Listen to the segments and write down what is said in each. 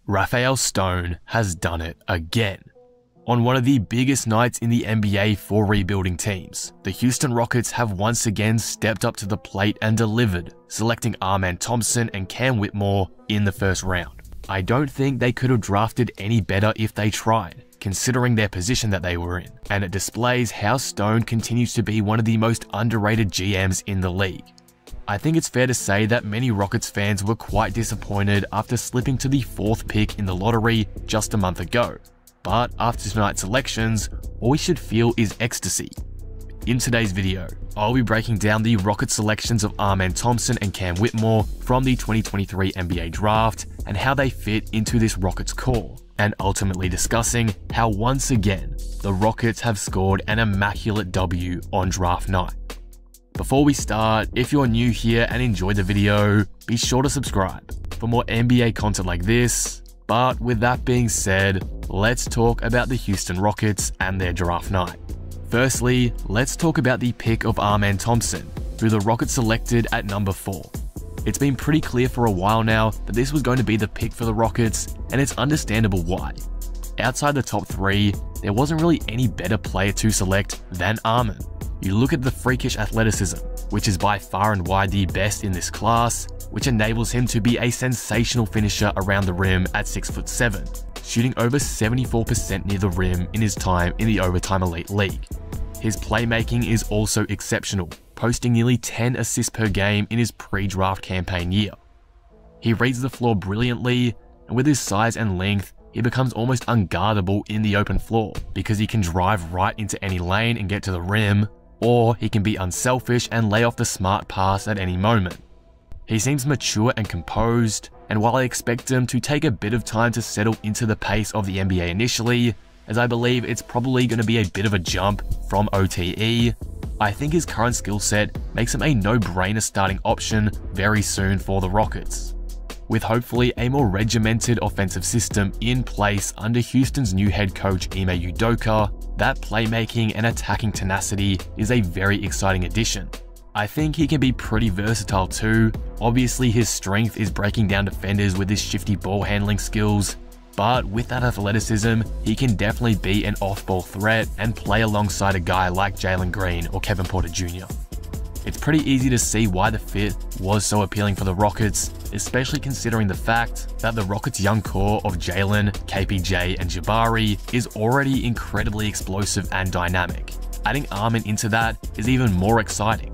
Rafael Stone has done it again. On one of the biggest nights in the NBA for rebuilding teams, the Houston Rockets have once again stepped up to the plate and delivered, selecting Thompson and Cam Whitmore in the first round. I don't think they could have drafted any better if they tried, considering their position that they were in, and it displays how Stone continues to be one of the most underrated GMs in the league. I think it's fair to say that many Rockets fans were quite disappointed after slipping to the 4th pick in the lottery just a month ago. But after tonight's selections, all we should feel is ecstasy. In today's video, I'll be breaking down the Rocket selections of Thompson and Cam Whitmore from the 2023 NBA draft and how they fit into this Rockets core, and ultimately discussing how once again, the Rockets have scored an immaculate W on draft night. Before we start, if you're new here and enjoyed the video, be sure to subscribe for more NBA content like this. But with that being said, let's talk about the Houston Rockets and their draft night. Firstly, let's talk about the pick of Thompson, who the Rockets selected at number 4. It's been pretty clear for a while now that this was going to be the pick for the Rockets, and it's understandable why. Outside the top 3, there wasn't really any better player to select than Armin. You look at the freakish athleticism, which is by far and wide the best in this class, which enables him to be a sensational finisher around the rim at 6'7", shooting over 74% near the rim in his time in the Overtime Elite League. His playmaking is also exceptional, posting nearly 10 assists per game in his pre-draft campaign year. He reads the floor brilliantly, and with his size and length, he becomes almost unguardable in the open floor because he can drive right into any lane and get to the rim, or he can be unselfish and lay off the smart pass at any moment. He seems mature and composed, and while I expect him to take a bit of time to settle into the pace of the NBA initially, as I believe it's probably going to be a bit of a jump from OTE, I think his current skill set makes him a no-brainer starting option very soon for the Rockets. With hopefully a more regimented offensive system in place under Houston's new head coach Ime Udoka, that playmaking and attacking tenacity is a very exciting addition. I think he can be pretty versatile too. Obviously his strength is breaking down defenders with his shifty ball handling skills, but with that athleticism, he can definitely be an off-ball threat and play alongside a guy like Jalen Green or Kevin Porter Jr. It's pretty easy to see why the fit was so appealing for the Rockets, especially considering the fact that the Rockets' young core of Jalen, KPJ, and Jabari is already incredibly explosive and dynamic. Adding Armin into that is even more exciting.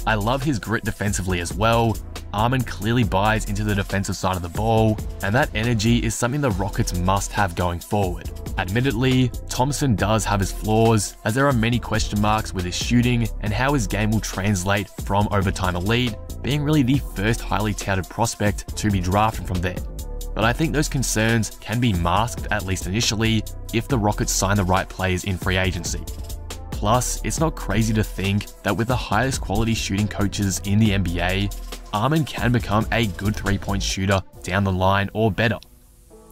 I love his grit defensively as well. Armin clearly buys into the defensive side of the ball, and that energy is something the Rockets must have going forward. Admittedly, Thompson does have his flaws, as there are many question marks with his shooting and how his game will translate from Overtime Elite, being really the first highly touted prospect to be drafted from there. But I think those concerns can be masked, at least initially, if the Rockets sign the right players in free agency. Plus, it's not crazy to think that with the highest quality shooting coaches in the NBA, Armin can become a good 3-point shooter down the line or better.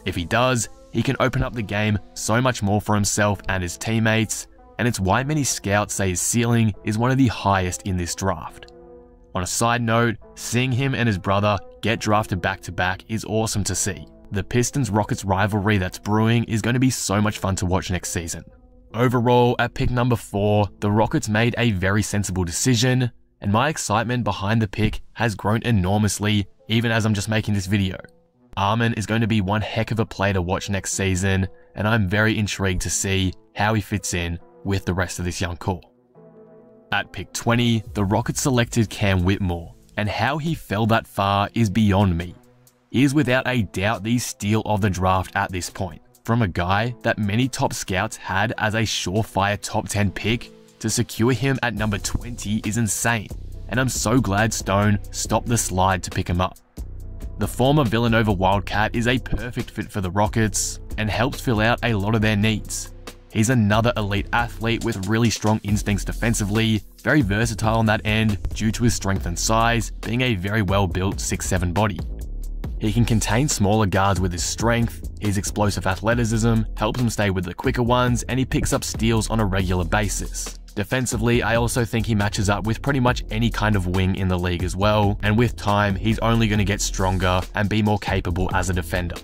If he does, he can open up the game so much more for himself and his teammates, and it's why many scouts say his ceiling is one of the highest in this draft. On a side note, seeing him and his brother get drafted back-to-back is awesome to see. The Pistons-Rockets rivalry that's brewing is going to be so much fun to watch next season. Overall, at pick number 4, the Rockets made a very sensible decision, and my excitement behind the pick has grown enormously even as I'm just making this video. Armin is going to be one heck of a player to watch next season, and I'm very intrigued to see how he fits in with the rest of this young core. At pick 20, the Rockets selected Cam Whitmore, and how he fell that far is beyond me. He is without a doubt the steal of the draft at this point. From a guy that many top scouts had as a surefire top 10 pick, to secure him at number 20 is insane, and I'm so glad Stone stopped the slide to pick him up. The former Villanova Wildcat is a perfect fit for the Rockets and helps fill out a lot of their needs. He's another elite athlete with really strong instincts defensively, very versatile on that end due to his strength and size, being a very well-built 6'7" body. He can contain smaller guards with his strength, his explosive athleticism helps him stay with the quicker ones, and he picks up steals on a regular basis. Defensively, I also think he matches up with pretty much any kind of wing in the league as well, and with time, he's only going to get stronger and be more capable as a defender.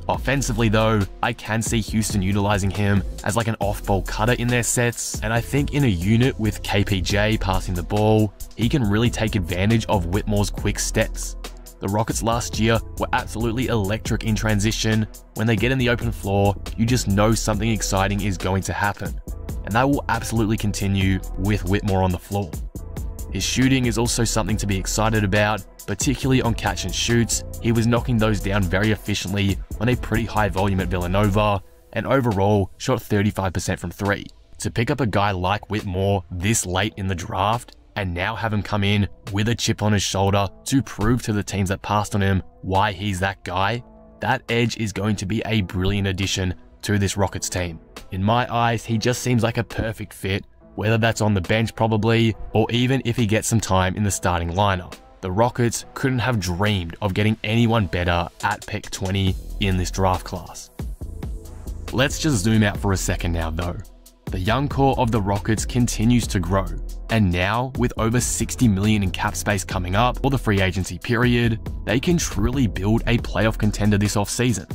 Offensively though, I can see Houston utilizing him as like an off-ball cutter in their sets, and I think in a unit with KPJ passing the ball, he can really take advantage of Whitmore's quick steps. The Rockets last year were absolutely electric in transition. When they get in the open floor, you just know something exciting is going to happen, and that will absolutely continue with Whitmore on the floor. His shooting is also something to be excited about, particularly on catch and shoots. He was knocking those down very efficiently on a pretty high volume at Villanova, and overall shot 35% from 3. To pick up a guy like Whitmore this late in the draft, and now have him come in with a chip on his shoulder to prove to the teams that passed on him why he's that guy, that edge is going to be a brilliant addition to this Rockets team. In my eyes, he just seems like a perfect fit, whether that's on the bench probably, or even if he gets some time in the starting lineup. The Rockets couldn't have dreamed of getting anyone better at pick 20 in this draft class. Let's just zoom out for a second now though. The young core of the Rockets continues to grow, and now with over $60 million in cap space coming up for the free agency period, they can truly build a playoff contender this offseason.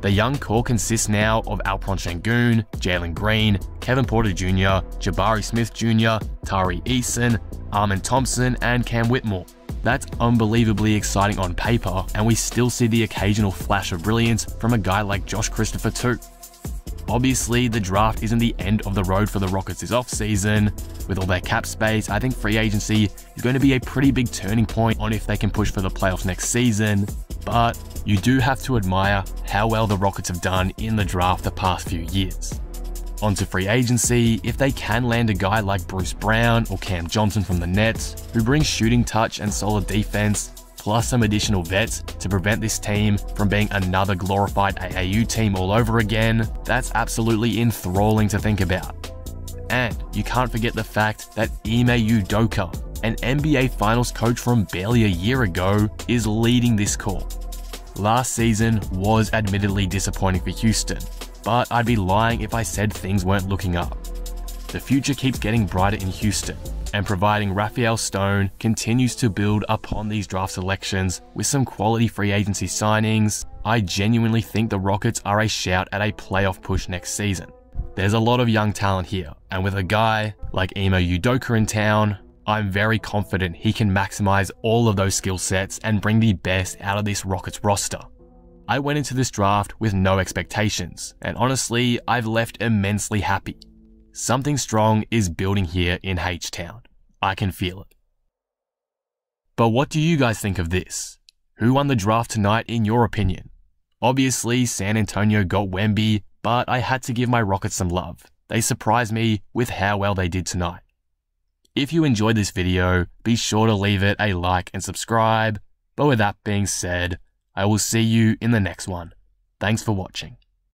The young core consists now of Alperen Sengun, Jalen Green, Kevin Porter Jr., Jabari Smith Jr., Tari Eason, Amen Thompson, and Cam Whitmore. That's unbelievably exciting on paper, and we still see the occasional flash of brilliance from a guy like Josh Christopher too. Obviously, the draft isn't the end of the road for the Rockets this offseason. With all their cap space, I think free agency is going to be a pretty big turning point on if they can push for the playoffs next season. But you do have to admire how well the Rockets have done in the draft the past few years. Onto free agency, if they can land a guy like Bruce Brown or Cam Johnson from the Nets, who brings shooting touch and solid defense, plus some additional vets to prevent this team from being another glorified AAU team all over again, that's absolutely enthralling to think about. And you can't forget the fact that Ime Udoka, an NBA Finals coach from barely a year ago, is leading this core. Last season was admittedly disappointing for Houston, but I'd be lying if I said things weren't looking up. The future keeps getting brighter in Houston, and providing Raphael Stone continues to build upon these draft selections with some quality free agency signings, I genuinely think the Rockets are a shout at a playoff push next season. There's a lot of young talent here, and with a guy like Ime Udoka in town, I'm very confident he can maximize all of those skill sets and bring the best out of this Rockets roster. I went into this draft with no expectations, and honestly, I've left immensely happy. Something strong is building here in H-Town. I can feel it. But what do you guys think of this? Who won the draft tonight in your opinion? Obviously, San Antonio got Wemby, but I had to give my Rockets some love. They surprised me with how well they did tonight. If you enjoyed this video, be sure to leave it a like and subscribe. But with that being said, I will see you in the next one. Thanks for watching.